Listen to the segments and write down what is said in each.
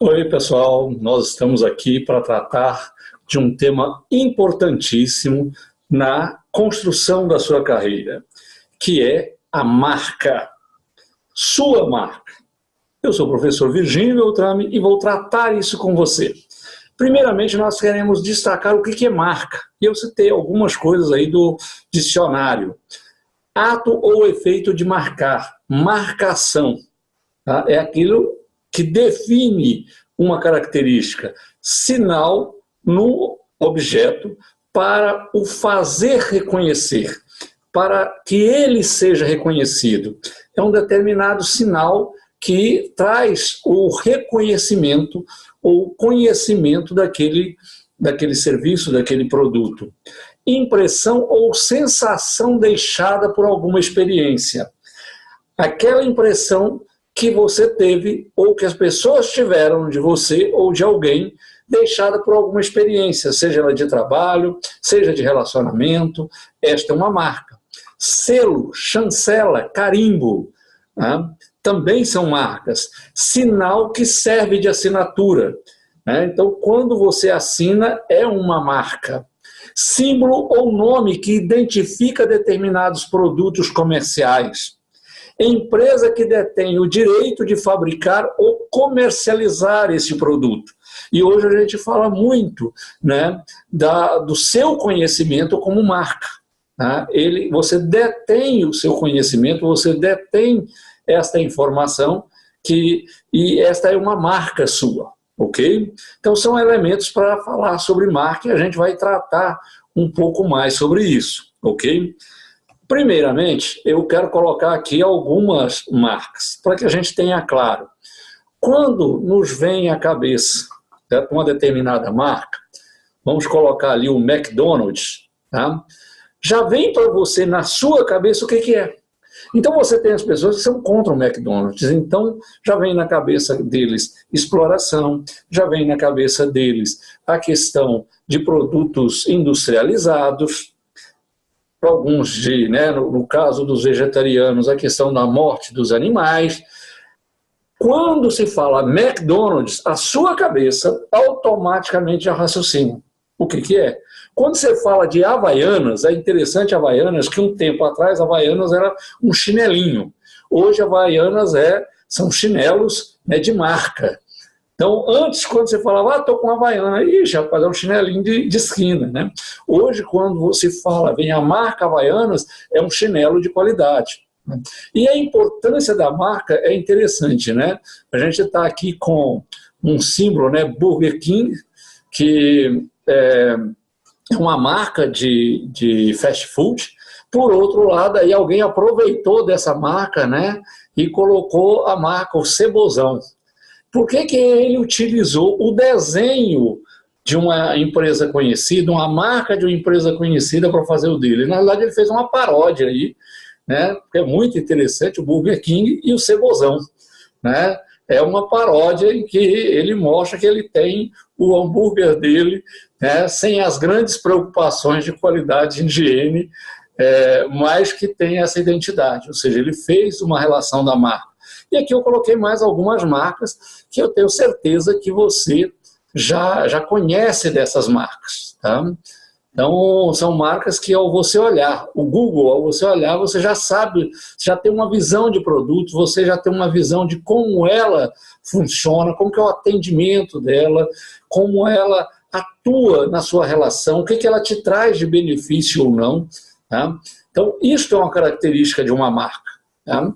Oi, pessoal. Nós estamos aqui para tratar de um tema importantíssimo na construção da sua carreira, que é a marca, sua marca. Eu sou o professor Virgínio Beltrame e vou tratar isso com você. Primeiramente, nós queremos destacar o que é marca. E eu citei algumas coisas aí do dicionário. Ato ou efeito de marcar, marcação. Tá? É aquilo que define uma característica, sinal no objeto para o fazer reconhecer, para que ele seja reconhecido. É um determinado sinal que traz o reconhecimento ou conhecimento daquele serviço, daquele produto. Impressão ou sensação deixada por alguma experiência. Aquela impressão que você teve ou que as pessoas tiveram de você ou de alguém deixada por alguma experiência, seja ela de trabalho, seja de relacionamento. Esta é uma marca. Selo, chancela, carimbo, né? Também são marcas. Sinal que serve de assinatura, né? Então, quando você assina, é uma marca. Símbolo ou nome que identifica determinados produtos comerciais. Empresa que detém o direito de fabricar ou comercializar esse produto. E hoje a gente fala muito, né, do seu conhecimento como marca. Tá? Você detém o seu conhecimento, você detém esta informação e esta é uma marca sua, ok? Então são elementos para falar sobre marca e a gente vai tratar um pouco mais sobre isso, ok? Primeiramente, eu quero colocar aqui algumas marcas, para que a gente tenha claro. Quando nos vem à cabeça, tá, uma determinada marca, vamos colocar ali o McDonald's, tá? Já vem para você na sua cabeça o que é. Então você tem as pessoas que são contra o McDonald's, então já vem na cabeça deles exploração, já vem na cabeça deles a questão de produtos industrializados, alguns né, no caso dos vegetarianos, a questão da morte dos animais. Quando se fala McDonald's, a sua cabeça automaticamente já raciocina. O que é? Quando você fala de Havaianas, é interessante Havaianas, que um tempo atrás Havaianas era um chinelinho. Hoje Havaianas são chinelos, né, de marca. Então, antes, quando você falava, estou com uma Havaiana, ixi, rapaz, é um chinelinho de esquina, né? Hoje, quando você fala, vem a marca Havaianas, é um chinelo de qualidade. Né? E a importância da marca é interessante, né? A gente está aqui com um símbolo, né, Burger King, que é uma marca de fast food. Por outro lado, aí alguém aproveitou dessa marca, né, e colocou a marca, o Cebozão. Por que ele utilizou o desenho de uma empresa conhecida, uma marca de uma empresa conhecida para fazer o dele? Na verdade, ele fez uma paródia aí, né? É muito interessante, o Burger King e o Cebozão, né? É uma paródia em que ele mostra que ele tem o hambúrguer dele, né, sem as grandes preocupações de qualidade e higiene, mas que tem essa identidade, ou seja, ele fez uma relação da marca. E aqui eu coloquei mais algumas marcas que eu tenho certeza que você já conhece dessas marcas. Tá? Então, são marcas que ao você olhar, o Google, ao você olhar, você já sabe, já tem uma visão de produto, você já tem uma visão de como ela funciona, como que é o atendimento dela, como ela atua na sua relação, o que ela te traz de benefício ou não. Tá? Então, isto é uma característica de uma marca. Tá?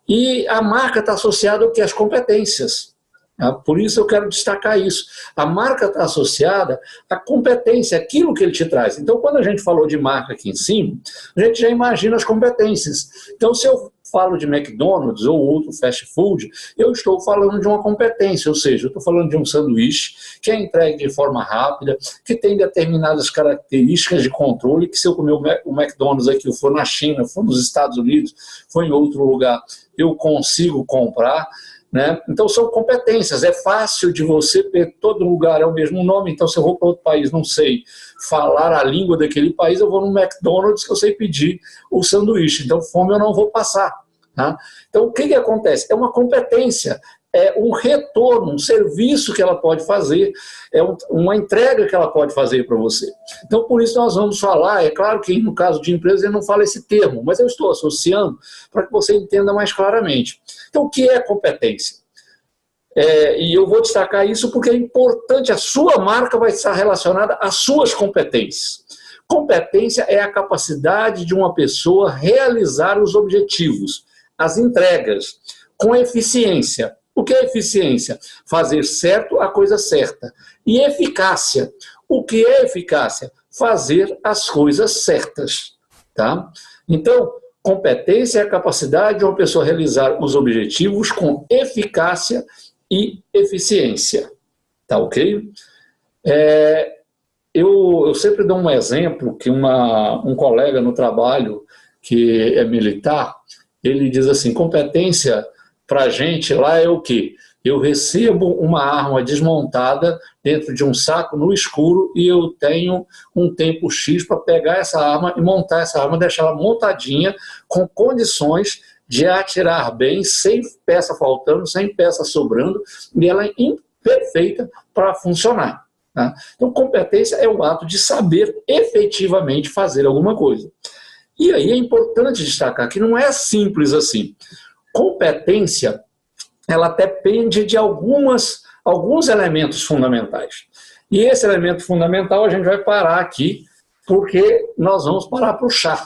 E a marca está associada ao que? As competências. Tá? Por isso eu quero destacar isso. A marca está associada à competência, aquilo que ele te traz. Então, quando a gente falou de marca aqui em cima, a gente já imagina as competências. Então, se eu falo de McDonald's ou outro fast food, eu estou falando de uma competência, ou seja, eu estou falando de um sanduíche que é entregue de forma rápida, que tem determinadas características de controle, que se eu comer o McDonald's aqui, for na China, for nos Estados Unidos, for em outro lugar, eu consigo comprar. Né? Então são competências, é fácil de você ter, todo lugar é o mesmo nome, então se eu vou para outro país, não sei falar a língua daquele país, eu vou no McDonald's que eu sei pedir o sanduíche, então fome eu não vou passar. Tá? Então o que acontece? É uma competência, é um retorno, um serviço que ela pode fazer, é uma entrega que ela pode fazer para você. Então, por isso nós vamos falar, é claro que no caso de empresa eu não falo esse termo, mas eu estou associando para que você entenda mais claramente. Então, o que é competência? E eu vou destacar isso porque é importante, a sua marca vai estar relacionada às suas competências. Competência é a capacidade de uma pessoa realizar os objetivos, as entregas, com eficiência. O que é eficiência? Fazer certo a coisa certa. E eficácia. O que é eficácia? Fazer as coisas certas. Tá? Então, competência é a capacidade de uma pessoa realizar os objetivos com eficácia e eficiência. Tá ok? Eu sempre dou um exemplo que um colega no trabalho que é militar, ele diz assim, competência para a gente lá é o quê? Eu recebo uma arma desmontada dentro de um saco no escuro e eu tenho um tempo X para pegar essa arma e montar essa arma, deixar ela montadinha com condições de atirar bem, sem peça faltando, sem peça sobrando, e ela é perfeita para funcionar. Tá? Então, competência é o ato de saber efetivamente fazer alguma coisa. E aí é importante destacar que não é simples assim. Competência, ela depende de alguns elementos fundamentais. E esse elemento fundamental a gente vai parar aqui, porque nós vamos parar para o chá.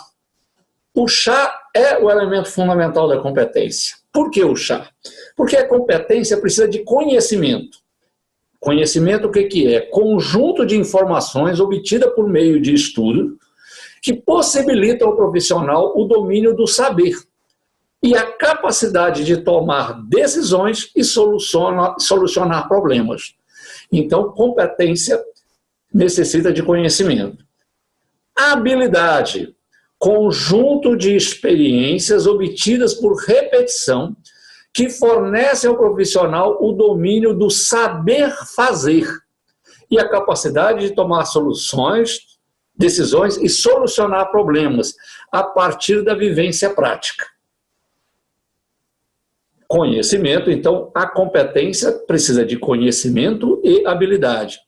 O chá é o elemento fundamental da competência. Por que o chá? Porque a competência precisa de conhecimento. Conhecimento o que é? Conjunto de informações obtida por meio de estudo que possibilita ao profissional o domínio do saber e a capacidade de tomar decisões e solucionar problemas. Então, competência necessita de conhecimento. Habilidade, conjunto de experiências obtidas por repetição que fornece ao profissional o domínio do saber fazer e a capacidade de tomar decisões e solucionar problemas a partir da vivência prática. Conhecimento, então, a competência precisa de conhecimento e habilidade.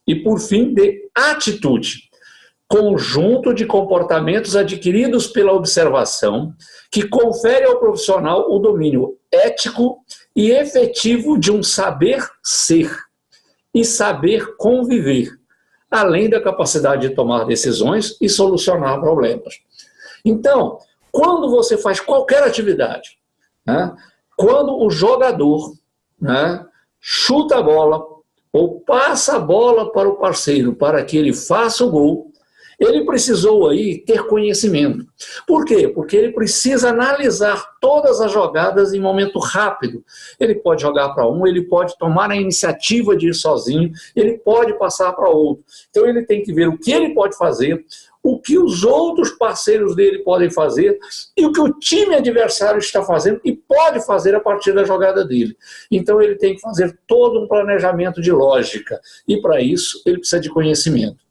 E, por fim, de atitude. Conjunto de comportamentos adquiridos pela observação que confere ao profissional o domínio ético e efetivo de um saber ser e saber conviver, além da capacidade de tomar decisões e solucionar problemas. Então, quando você faz qualquer atividade, né, quando o jogador, né, chuta a bola ou passa a bola para o parceiro para que ele faça o gol, ele precisou aí ter conhecimento. Por quê? Porque ele precisa analisar todas as jogadas em momento rápido. Ele pode jogar para um, ele pode tomar a iniciativa de ir sozinho, ele pode passar para outro. Então ele tem que ver o que ele pode fazer, o que os outros parceiros dele podem fazer e o que o time adversário está fazendo e pode fazer a partir da jogada dele. Então ele tem que fazer todo um planejamento de lógica e para isso ele precisa de conhecimento.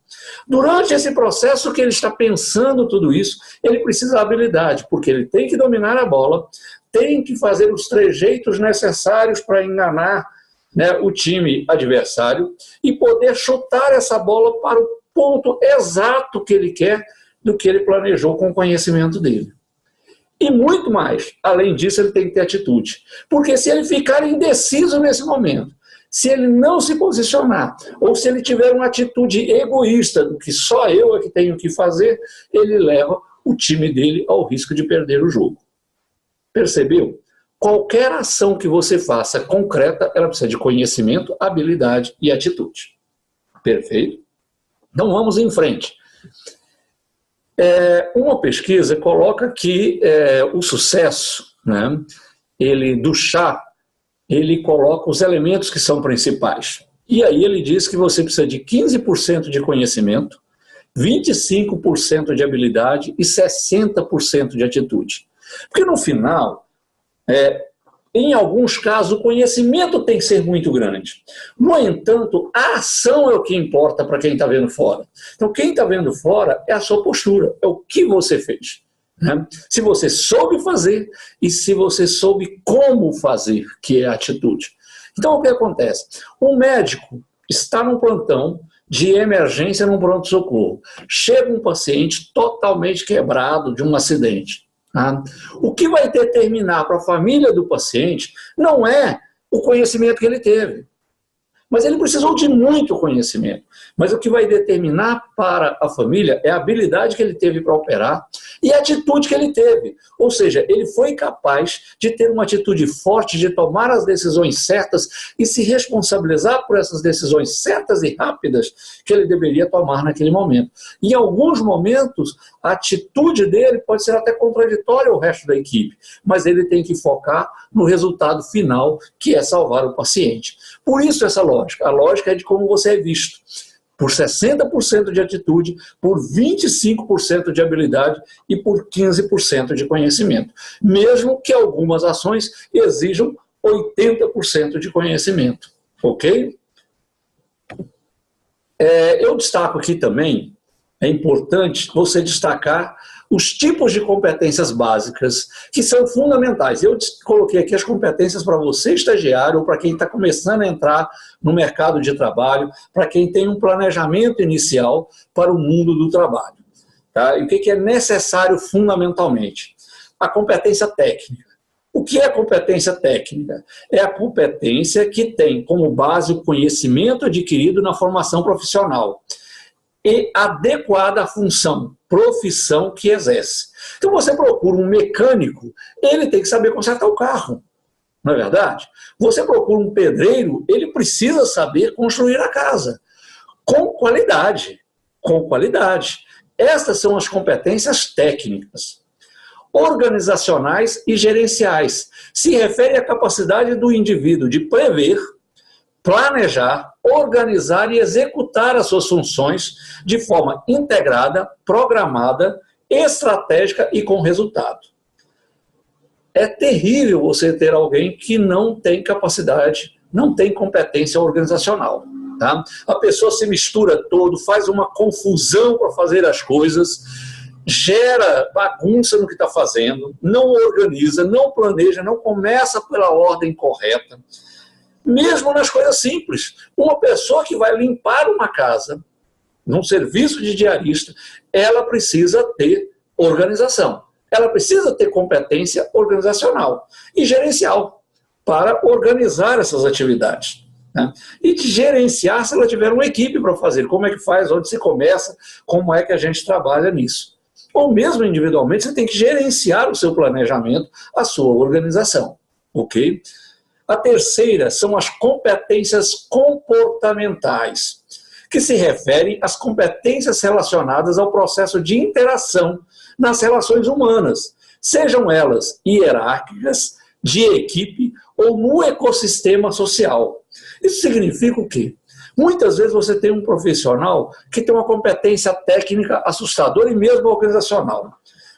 Durante esse processo que ele está pensando tudo isso, ele precisa de habilidade, porque ele tem que dominar a bola, tem que fazer os trejeitos necessários para enganar, né, o time adversário e poder chutar essa bola para o ponto exato que ele quer do que ele planejou com o conhecimento dele. E muito mais. Além disso, ele tem que ter atitude. Porque se ele ficar indeciso nesse momento, se ele não se posicionar, ou se ele tiver uma atitude egoísta, do que só eu é que tenho que fazer, ele leva o time dele ao risco de perder o jogo. Percebeu? Qualquer ação que você faça concreta, ela precisa de conhecimento, habilidade e atitude. Perfeito? Então vamos em frente. Uma pesquisa coloca que o sucesso, né, do chá, ele coloca os elementos que são principais. E aí ele diz que você precisa de 15% de conhecimento, 25% de habilidade e 60% de atitude. Porque no final, em alguns casos, o conhecimento tem que ser muito grande. No entanto, a ação é o que importa para quem está vendo fora. Então, quem está vendo fora é a sua postura, é o que você fez. Né? Se você soube fazer e se você soube como fazer, que é a atitude. Então, o que acontece? Um médico está num plantão de emergência num pronto-socorro. Chega um paciente totalmente quebrado de um acidente. Tá? O que vai determinar para a família do paciente não é o conhecimento que ele teve, mas ele precisou de muito conhecimento. Mas o que vai determinar para a família é a habilidade que ele teve para operar e a atitude que ele teve. Ou seja, ele foi capaz de ter uma atitude forte, de tomar as decisões certas e se responsabilizar por essas decisões certas e rápidas que ele deveria tomar naquele momento. Em alguns momentos, a atitude dele pode ser até contraditória ao resto da equipe, mas ele tem que focar no resultado final, que é salvar o paciente. Por isso essa lógica. A lógica é de como você é visto. Por 60% de atitude, por 25% de habilidade e por 15% de conhecimento. Mesmo que algumas ações exijam 80% de conhecimento. Ok? Eu destaco aqui também, é importante você destacar os tipos de competências básicas que são fundamentais. Eu coloquei aqui as competências para você, estagiário, ou para quem está começando a entrar no mercado de trabalho, para quem tem um planejamento inicial para o mundo do trabalho. Tá? E o que é necessário fundamentalmente? A competência técnica. O que é competência técnica? É a competência que tem como base o conhecimento adquirido na formação profissional e adequada à função, profissão que exerce. Então você procura um mecânico, ele tem que saber consertar o carro, não é verdade? Você procura um pedreiro, ele precisa saber construir a casa, com qualidade, com qualidade. Estas são as competências técnicas. Organizacionais e gerenciais. Se refere à capacidade do indivíduo de prever, planejar, organizar e executar as suas funções de forma integrada, programada, estratégica e com resultado. É terrível você ter alguém que não tem capacidade, não tem competência organizacional. Tá? A pessoa se mistura todo, faz uma confusão para fazer as coisas, gera bagunça no que está fazendo, não organiza, não planeja, não começa pela ordem correta. Mesmo nas coisas simples. Uma pessoa que vai limpar uma casa, num serviço de diarista, ela precisa ter organização. Ela precisa ter competência organizacional e gerencial para organizar essas atividades. Né? E de gerenciar se ela tiver uma equipe para fazer. Como é que faz, onde se começa, como é que a gente trabalha nisso. Ou mesmo individualmente, você tem que gerenciar o seu planejamento, a sua organização. Ok? A terceira são as competências comportamentais, que se referem às competências relacionadas ao processo de interação nas relações humanas, sejam elas hierárquicas, de equipe ou no ecossistema social. Isso significa o quê? Muitas vezes você tem um profissional que tem uma competência técnica assustadora e mesmo organizacional.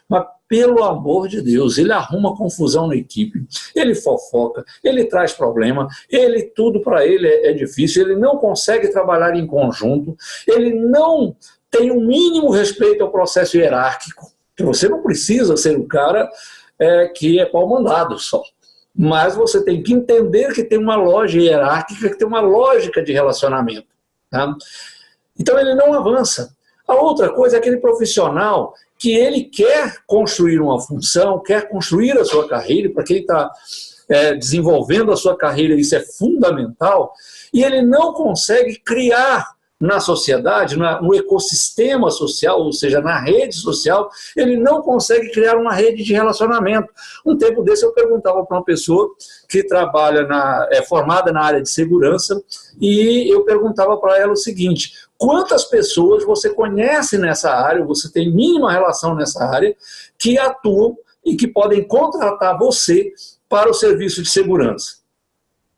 Mas, pelo amor de Deus, ele arruma confusão na equipe, ele fofoca, ele traz problema, tudo para ele é difícil, ele não consegue trabalhar em conjunto, ele não tem o mínimo respeito ao processo hierárquico, que você não precisa ser o cara que é pau-mandado só. Mas você tem que entender que tem uma lógica hierárquica, que tem uma lógica de relacionamento. Tá? Então ele não avança. A outra coisa é aquele profissional que ele quer construir uma função, quer construir a sua carreira, para quem está desenvolvendo a sua carreira, isso é fundamental, e ele não consegue criar na sociedade, no ecossistema social, ou seja, na rede social, ele não consegue criar uma rede de relacionamento. Um tempo desse eu perguntava para uma pessoa que trabalha, formada na área de segurança, e eu perguntava para ela o seguinte: quantas pessoas você conhece nessa área, você tem mínima relação nessa área, que atuam e que podem contratar você para o serviço de segurança?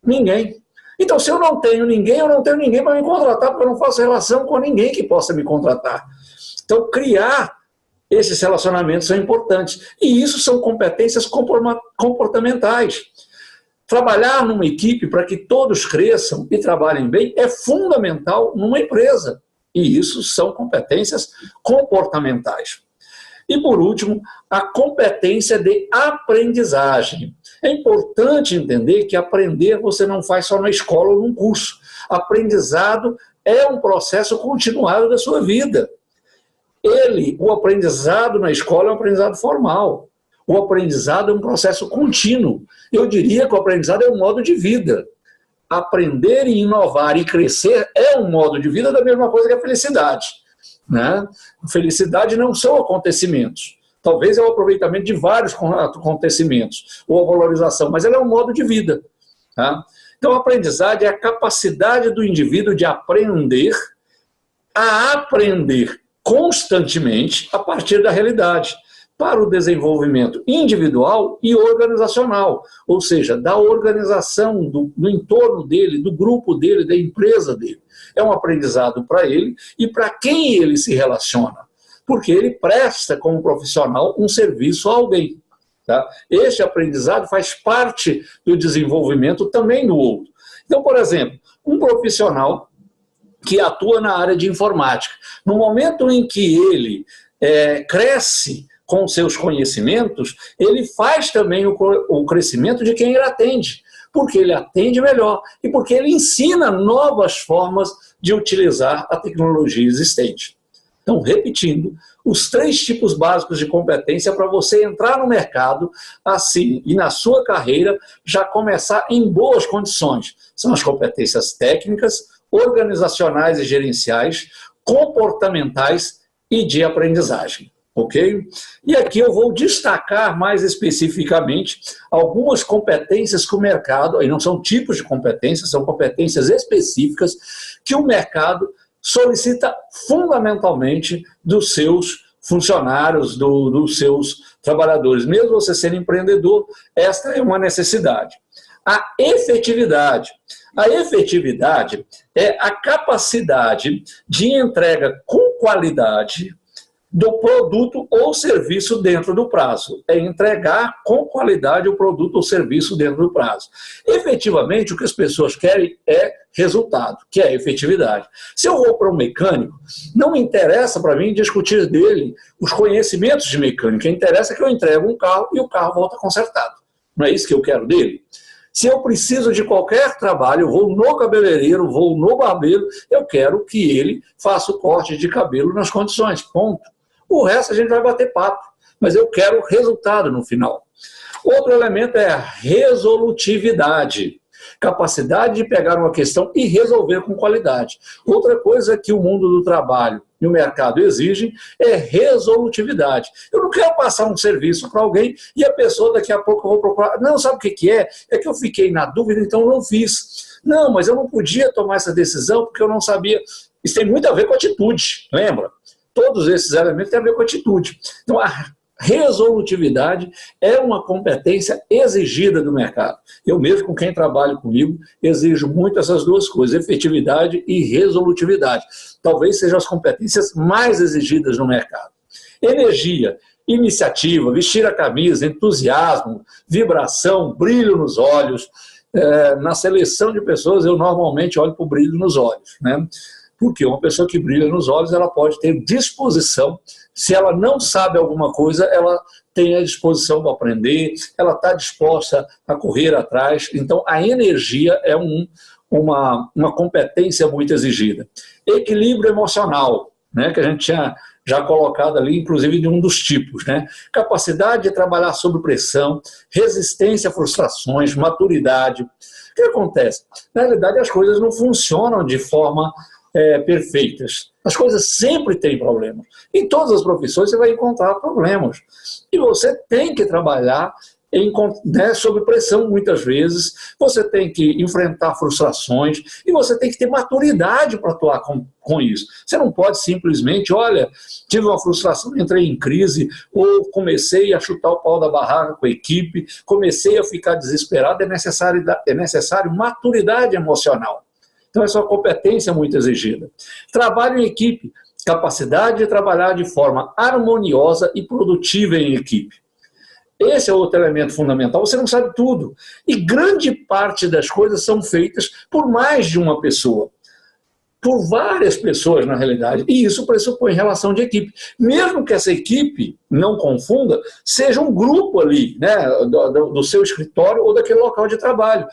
Ninguém. Então, se eu não tenho ninguém, eu não tenho ninguém para me contratar, porque eu não faço relação com ninguém que possa me contratar. Então, criar esses relacionamentos são importantes. E isso são competências comportamentais. Trabalhar numa equipe para que todos cresçam e trabalhem bem é fundamental numa empresa. E isso são competências comportamentais. E, por último, a competência de aprendizagem. É importante entender que aprender você não faz só na escola ou num curso. Aprendizado é um processo continuado da sua vida. O aprendizado na escola é um aprendizado formal. O aprendizado é um processo contínuo. Eu diria que o aprendizado é um modo de vida. Aprender e inovar e crescer é um modo de vida da mesma coisa que a felicidade, né? Felicidade não são acontecimentos. Talvez é o aproveitamento de vários acontecimentos, ou a valorização, mas ela é um modo de vida. Tá? Então, a aprendizagem é a capacidade do indivíduo de aprender a aprender constantemente a partir da realidade, para o desenvolvimento individual e organizacional, ou seja, da organização do entorno dele, do grupo dele, da empresa dele. É um aprendizado para ele e para quem ele se relaciona, porque ele presta como profissional um serviço a alguém. Tá? Este aprendizado faz parte do desenvolvimento também do outro. Então, por exemplo, um profissional que atua na área de informática, no momento em que ele cresce com seus conhecimentos, ele faz também o crescimento de quem ele atende, porque ele atende melhor e porque ele ensina novas formas de utilizar a tecnologia existente. Então, repetindo, os 3 tipos básicos de competência para você entrar no mercado assim e na sua carreira já começar em boas condições. São as competências técnicas, organizacionais e gerenciais, comportamentais e de aprendizagem. Ok? E aqui eu vou destacar mais especificamente algumas competências que o mercado, aí não são tipos de competências, são competências específicas que o mercado solicita fundamentalmente dos seus funcionários, dos seus trabalhadores. Mesmo você sendo empreendedor, esta é uma necessidade. A efetividade. A efetividade é a capacidade de entrega com qualidade do produto ou serviço dentro do prazo. É entregar com qualidade o produto ou serviço dentro do prazo. Efetivamente, o que as pessoas querem é resultado, que é efetividade. Se eu vou para um mecânico, não me interessa para mim discutir dele os conhecimentos de mecânica, interessa que eu entrego um carro e o carro volta consertado. Não é isso que eu quero dele? Se eu preciso de qualquer trabalho, eu vou no cabeleireiro, vou no barbeiro, eu quero que ele faça o corte de cabelo nas condições, ponto. O resto a gente vai bater papo, mas eu quero resultado no final. Outro elemento é a resolutividade, capacidade de pegar uma questão e resolver com qualidade. Outra coisa que o mundo do trabalho e o mercado exigem é resolutividade. Eu não quero passar um serviço para alguém e a pessoa daqui a pouco eu vou procurar. Não, sabe o que é? É que eu fiquei na dúvida, então eu não fiz. Não, mas eu não podia tomar essa decisão porque eu não sabia. Isso tem muito a ver com atitude, lembra? Todos esses elementos têm a ver com atitude. Então, a resolutividade é uma competência exigida do mercado. Eu mesmo, com quem trabalho comigo, exijo muito essas duas coisas, efetividade e resolutividade. Talvez sejam as competências mais exigidas no mercado. Energia, iniciativa, vestir a camisa, entusiasmo, vibração, brilho nos olhos. Na seleção de pessoas, eu normalmente olho para o brilho nos olhos, né? Porque uma pessoa que brilha nos olhos, ela pode ter disposição. Se ela não sabe alguma coisa, ela tem a disposição para aprender, ela está disposta a correr atrás. Então, a energia é uma competência muito exigida. Equilíbrio emocional, né, que a gente tinha já colocado ali, inclusive de um dos tipos, né? Capacidade de trabalhar sob pressão, resistência a frustrações, maturidade. O que acontece? Na realidade, as coisas não funcionam de forma perfeitas. As coisas sempre têm problemas. Em todas as profissões você vai encontrar problemas. E você tem que trabalhar sob pressão muitas vezes, você tem que enfrentar frustrações e você tem que ter maturidade para atuar com isso. Você não pode simplesmente, olha, tive uma frustração, entrei em crise, ou comecei a chutar o pau da barraca com a equipe, comecei a ficar desesperado, é necessário maturidade emocional. Então, essa é uma competência muito exigida. Trabalho em equipe, capacidade de trabalhar de forma harmoniosa e produtiva em equipe. Esse é outro elemento fundamental. Você não sabe tudo. E grande parte das coisas são feitas por mais de uma pessoa. por várias pessoas, na realidade, e isso pressupõe relação de equipe. Mesmo que essa equipe, não confunda, seja um grupo ali, né, do seu escritório ou daquele local de trabalho.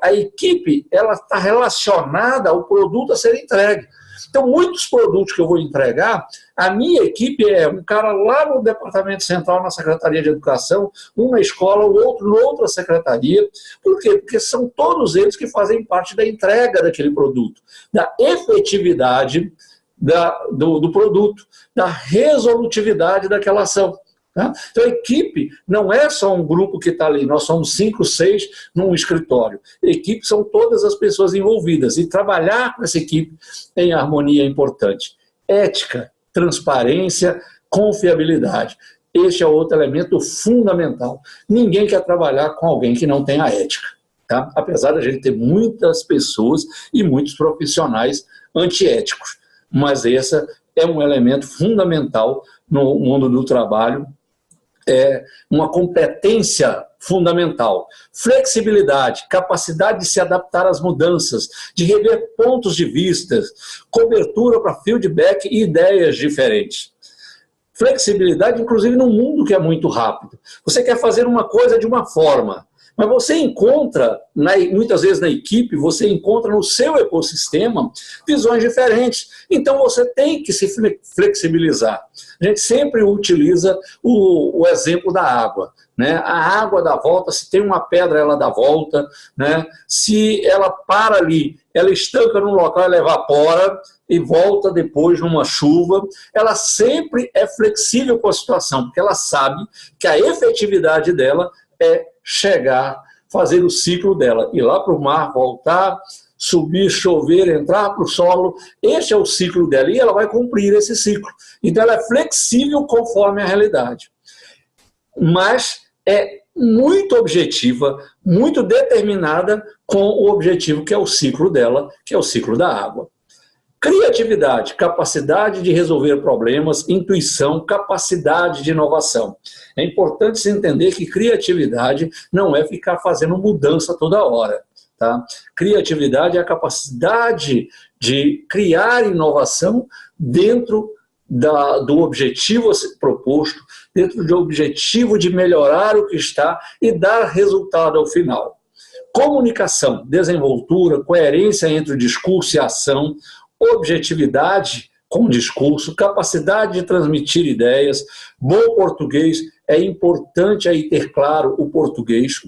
A equipe, ela está relacionada ao produto a ser entregue. Então, muitos produtos que eu vou entregar, a minha equipe é um cara lá no departamento central, na Secretaria de Educação, um na escola, o outro em outra secretaria. Por quê? Porque são todos eles que fazem parte da entrega daquele produto, da efetividade do produto, da resolutividade daquela ação. Tá? Então, a equipe não é só um grupo que está ali, nós somos 5, 6 num escritório. A equipe são todas as pessoas envolvidas, e trabalhar com essa equipe em harmonia é importante. Ética, transparência, confiabilidade. Este é outro elemento fundamental. Ninguém quer trabalhar com alguém que não tenha ética. Tá? Apesar de a gente ter muitas pessoas e muitos profissionais antiéticos, mas esse é um elemento fundamental no mundo do trabalho, é uma competência fundamental. Flexibilidade, capacidade de se adaptar às mudanças, de rever pontos de vista, cobertura para feedback e ideias diferentes. Flexibilidade, inclusive, num mundo que é muito rápido. Você quer fazer uma coisa de uma forma, mas você encontra, muitas vezes na equipe, você encontra no seu ecossistema visões diferentes. Então você tem que se flexibilizar. A gente sempre utiliza o exemplo da água. Né? A água dá volta, se tem uma pedra, ela dá volta. Né? Se ela para ali, ela estanca num local, ela evapora e volta depois numa chuva. Ela sempre é flexível com a situação, porque ela sabe que a efetividade dela é chegar, fazer o ciclo dela, ir lá para o mar, voltar, subir, chover, entrar para o solo. Este é o ciclo dela e ela vai cumprir esse ciclo. Então ela é flexível conforme a realidade. Mas é muito objetiva, muito determinada com o objetivo que é o ciclo dela, que é o ciclo da água. Criatividade, capacidade de resolver problemas, intuição, capacidade de inovação. É importante se entender que criatividade não é ficar fazendo mudança toda hora. Tá? Criatividade é a capacidade de criar inovação dentro do objetivo proposto, dentro do objetivo de melhorar o que está e dar resultado ao final. Comunicação, desenvoltura, coerência entre o discurso e a ação, objetividade com o discurso, capacidade de transmitir ideias, bom português. É importante aí ter claro o português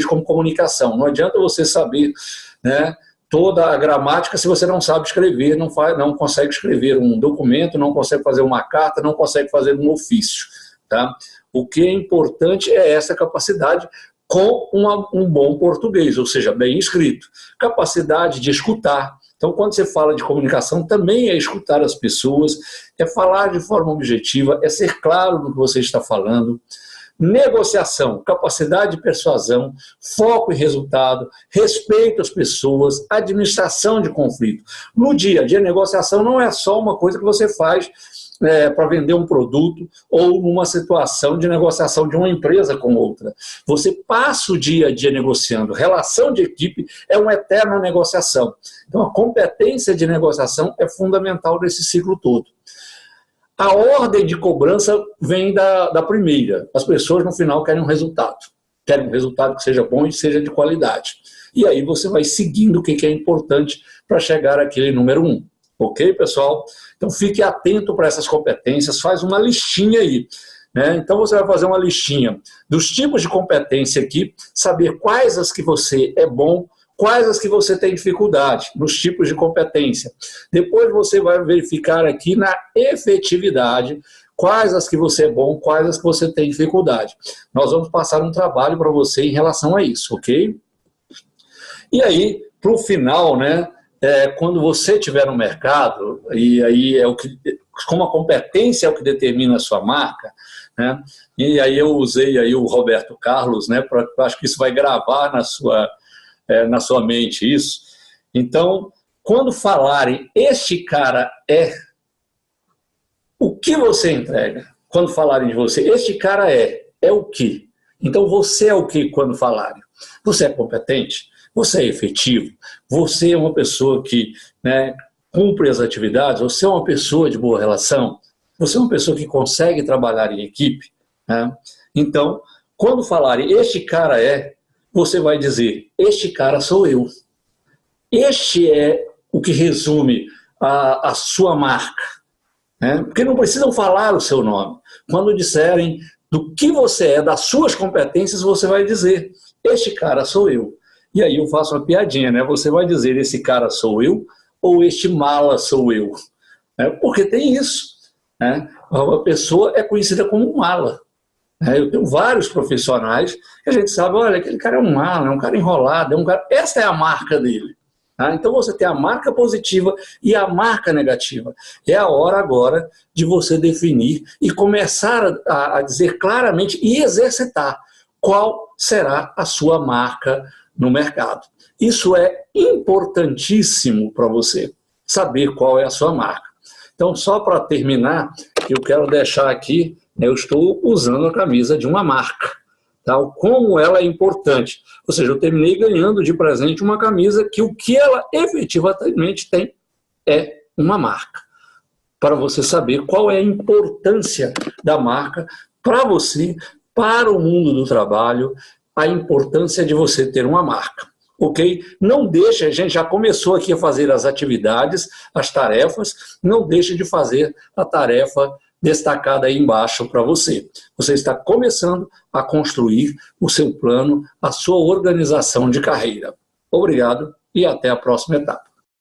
como comunicação. Não adianta você saber, né, toda a gramática se você não sabe escrever, não consegue escrever um documento, não consegue fazer uma carta, não consegue fazer um ofício. Tá? O que é importante é essa capacidade com um bom português, ou seja, bem escrito. Capacidade de escutar. Então, quando você fala de comunicação, também é escutar as pessoas, é falar de forma objetiva, é ser claro no que você está falando. Negociação, capacidade de persuasão, foco em resultado, respeito às pessoas, administração de conflito. No dia a dia, negociação não é só uma coisa que você faz para vender um produto ou numa situação de negociação de uma empresa com outra. Você passa o dia a dia negociando. Relação de equipe é uma eterna negociação. Então, a competência de negociação é fundamental nesse ciclo todo. A ordem de cobrança vem da primeira. As pessoas, no final, querem um resultado. Querem um resultado que seja bom e seja de qualidade. E aí você vai seguindo o que é importante para chegar àquele número 1. Ok, pessoal? Então fique atento para essas competências, faz uma listinha aí. Né? Então você vai fazer uma listinha dos tipos de competência aqui, saber quais as que você é bom, quais as que você tem dificuldade, nos tipos de competência. Depois você vai verificar aqui na efetividade, quais as que você é bom, quais as que você tem dificuldade. Nós vamos passar um trabalho para você em relação a isso, ok? E aí, para o final, né? Quando você estiver no mercado, e aí como a competência é o que determina a sua marca, né? E aí eu usei aí o Roberto Carlos, né? Acho que isso vai gravar na sua mente isso. Então, quando falarem, este cara o que você entrega? Quando falarem de você, este cara é o que? Então, você é o que quando falarem? Você é competente? Você é efetivo? Você é uma pessoa que, né, cumpre as atividades, você é uma pessoa de boa relação, você é uma pessoa que consegue trabalhar em equipe, né? Então, quando falarem este cara é, você vai dizer, este cara sou eu. Este é o que resume a sua marca, né? Porque não precisam falar o seu nome. Quando disserem do que você é, das suas competências, você vai dizer, este cara sou eu. E aí eu faço uma piadinha, né? Você vai dizer, esse cara sou eu, ou este mala sou eu. Porque tem isso, né? Uma pessoa é conhecida como mala. Eu tenho vários profissionais que a gente sabe, olha, aquele cara é um mala, é um cara enrolado, é um cara... Essa é a marca dele. Então você tem a marca positiva e a marca negativa. É a hora agora de você definir e começar a dizer claramente e exercitar qual será a sua marca no mercado. Isso é importantíssimo para você, saber qual é a sua marca. Então, só para terminar, eu quero deixar aqui, eu estou usando a camisa de uma marca. Como ela é importante. Ou seja, eu terminei ganhando de presente uma camisa que o que ela efetivamente tem é uma marca. Para você saber qual é a importância da marca para você, para o mundo do trabalho, a importância de você ter uma marca. Ok? Não deixe, a gente já começou aqui a fazer as atividades, as tarefas, não deixe de fazer a tarefa destacada aí embaixo para você. Você está começando a construir o seu plano, a sua organização de carreira. Obrigado e até a próxima etapa.